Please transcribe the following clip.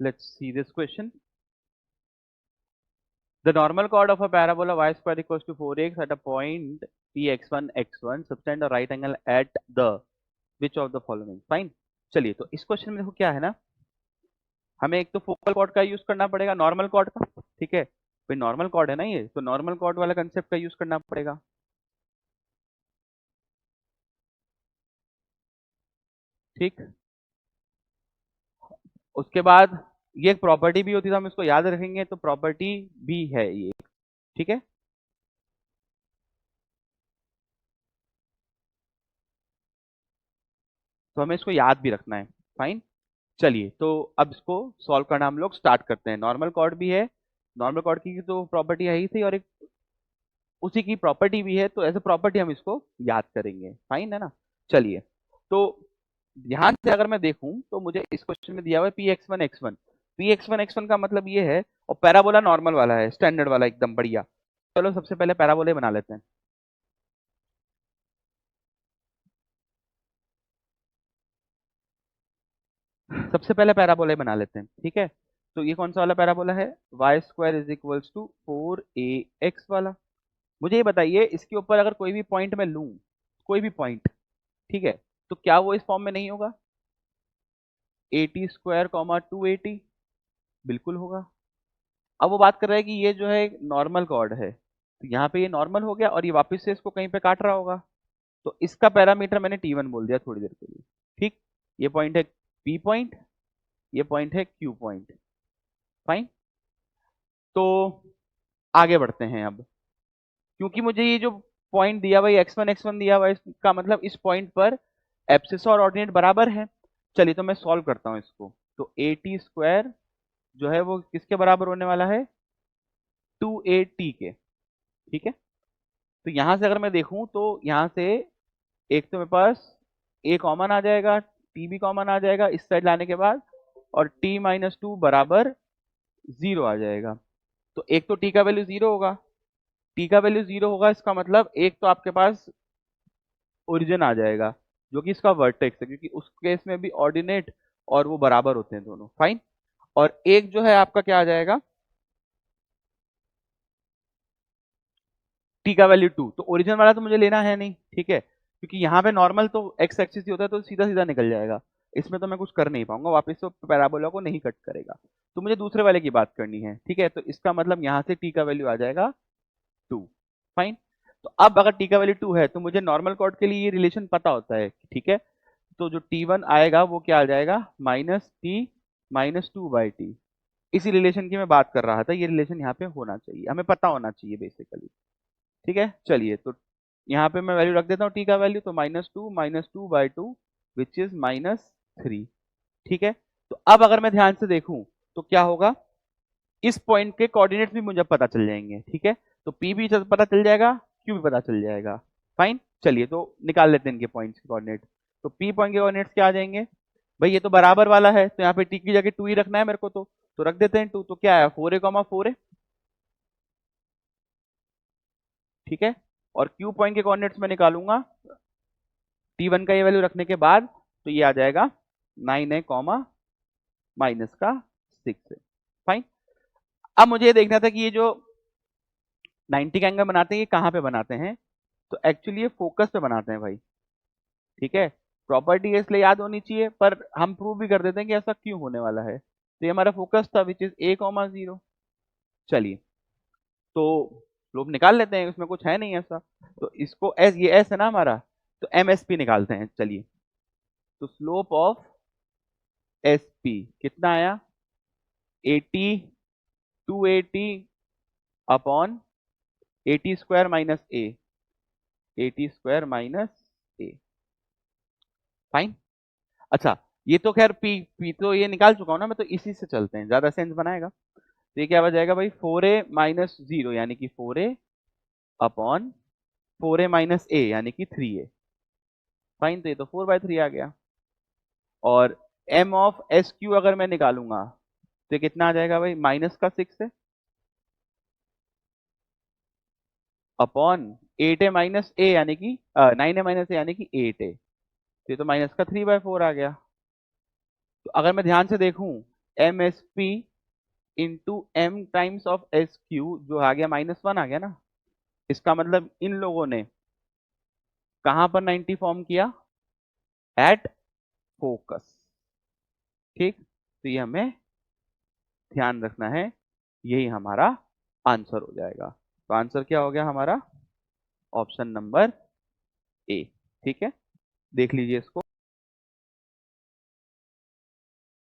Let's see this question. The normal chord of a parabola y square equals to 4x at a point px1 subtend a right angle at the which of the following. Fine. चलिए तो इस question में देखो क्या है ना, हमें एक तो फोकल कॉर्ड का यूज करना पड़ेगा, नॉर्मल कॉर्ड का। ठीक है, भाई नॉर्मल कॉर्ड है ना ये, तो नॉर्मल कॉर्ड वाला कंसेप्ट का यूज करना पड़ेगा। ठीक, उसके बाद ये एक प्रॉपर्टी भी होती है, तो हम इसको याद रखेंगे, तो प्रॉपर्टी भी है ये। ठीक है, तो हमें इसको याद भी रखना है। फाइन, चलिए तो अब इसको सॉल्व करना हम लोग स्टार्ट करते हैं। नॉर्मल कॉर्ड भी है, नॉर्मल कॉर्ड की तो प्रॉपर्टी है ही थी, और एक उसी की प्रॉपर्टी भी है, तो एज ए प्रॉपर्टी हम इसको याद करेंगे। फाइन है ना। चलिए तो ध्यान से अगर मैं देखूं तो मुझे इस क्वेश्चन में दिया हुआ है पी एक्स वन का मतलब ये है, और पैराबोला नॉर्मल वाला है, स्टैंडर्ड वाला एकदम बढ़िया। चलो सबसे पहले पैराबोला बना लेते हैं। सबसे पहले पैराबोला बना लेते हैं। ठीक है, तो ये कौन सा वाला पैराबोला है, y square is equals to 4ax वाला। मुझे ये बताइए, इसके ऊपर अगर कोई भी पॉइंट मैं लूं, कोई भी पॉइंट, ठीक है, तो क्या वो इस फॉर्म में नहीं होगा, 80² 280? बिल्कुल होगा। अब वो बात कर रहा है कि ये जो है नॉर्मल कॉर्ड है, तो यहाँ पे ये नॉर्मल हो गया, और ये वापस से इसको कहीं पे काट रहा होगा, तो इसका पैरामीटर मैंने T1 बोल दिया थोड़ी देर के लिए। ठीक, ये पॉइंट है P पॉइंट, ये पॉइंट है Q पॉइंट। फाइन, तो आगे बढ़ते हैं अब। क्योंकि मुझे ये जो पॉइंट दिया हुआ है x1 दिया हुआ है, इसका मतलब इस पॉइंट पर एब्सिस और ऑर्डिनेट बराबर है। चलिए तो मैं सॉल्व करता हूँ इसको। तो AT² जो है वो किसके बराबर होने वाला है, 2AT के। ठीक है, तो यहां से अगर मैं देखूं तो यहां से एक तो मेरे पास A कॉमन आ जाएगा, T भी कॉमन आ जाएगा इस साइड लाने के बाद, और T-2 बराबर 0 आ जाएगा। तो एक तो T का वैल्यू 0 होगा, T का वैल्यू 0 होगा, इसका मतलब एक तो आपके पास ओरिजिन आ जाएगा, जो कि इसका वर्टेक्स है, क्योंकि उस केस में भी ऑर्डिनेट और वो बराबर होते हैं दोनों। फाइन, और एक जो है आपका क्या आ जाएगा, टी का वैल्यू 2। तो ओरिजिन वाला तो मुझे लेना है नहीं, ठीक है, क्योंकि यहाँ पे नॉर्मल तो एक्स एक्सिस ही होता है, तो सीधा सीधा निकल जाएगा, इसमें तो मैं कुछ कर नहीं पाऊंगा, वापस तो पैराबोला को नहीं कट करेगा। तो मुझे दूसरे वाले की बात करनी है। ठीक है, तो इसका मतलब यहाँ से टी का वैल्यू आ जाएगा 2। फाइन, तो अब अगर टी का वैल्यू 2 है, तो मुझे नॉर्मल कॉर्ड के लिए ये रिलेशन पता होता है। ठीक है, तो जो T1 आएगा वो क्या आ जाएगा, -T-2/T। इसी रिलेशन की मैं बात कर रहा था, ये रिलेशन यहाँ पे होना चाहिए, हमें पता होना चाहिए बेसिकली। ठीक है, चलिए तो यहाँ पे मैं वैल्यू रख देता हूँ टी का वैल्यू, तो -2 विच इज -3। ठीक है, तो अब अगर मैं ध्यान से देखूं तो क्या होगा, इस पॉइंट के कोऑर्डिनेट्स भी मुझे पता चल जाएंगे। ठीक है, तो पी भी पता चल जाएगा, क्यू भी पता चल जाएगा। फाइन, चलिए तो निकाल लेते हैं इनके पॉइंट्स के कोऑर्डिनेट। तो पी पॉइंट के कोऑर्डिनेट्स क्या आ जाएंगे, भाई ये तो बराबर वाला है, तो यहाँ पे टी की जगह 2 ही रखना है मेरे को, तो रख देते हैं 2। तो क्या है, 4a, 4a। ठीक है, और क्यू पॉइंट के कोऑर्डिनेट्स में निकालूंगा T1 का ये वैल्यू रखने के बाद, तो ये आ जाएगा 9a कॉमा माइनस का 6 है। फाइन, अब मुझे ये देखना था कि ये जो 90 का एंगल बनाते हैं ये कहाँ पे बनाते हैं, तो एक्चुअली ये फोकस पे बनाते हैं भाई। ठीक है, प्रॉपर्टी इसलिए याद होनी चाहिए, पर हम प्रूव भी कर देते हैं कि ऐसा क्यों होने वाला है। तो ये हमारा फोकस था विच इज a, 0। चलिए तो लोग निकाल लेते हैं, उसमें कुछ है नहीं ऐसा, तो इसको एस, ये एस है ना हमारा, तो MSP निकालते हैं। चलिए, तो स्लोप ऑफ SP कितना आया, 280 अपॉन 80² - A। फाइन, अच्छा, ये तो खैर पी तो ये निकाल चुका हूं ना मैं, तो इसी से चलते हैं, ज्यादा सेंस बनाएगा। तो ये क्या हो जाएगा भाई, 4a - 0 यानी कि 4a अपॉन 4a - A यानी कि 3a। फाइन, तो ये तो 4/3 आ गया। और M ऑफ SQ अगर मैं निकालूंगा तो ये कितना आ जाएगा भाई, माइनस का 6 है अपॉन 8a - A यानी कि 9a - A यानी कि 8a। तो ये तो -3/4 आ गया। तो अगर मैं ध्यान से देखूं, M S P into M times of S Q, जो आ गया -1 आ गया ना। इसका मतलब इन लोगों ने कहां पर 90 फॉर्म किया, एट फोकस। ठीक, तो ये हमें ध्यान रखना है, यही हमारा आंसर हो जाएगा। तो आंसर क्या हो गया हमारा, ऑप्शन नंबर ए। ठीक है, देख लीजिए इसको।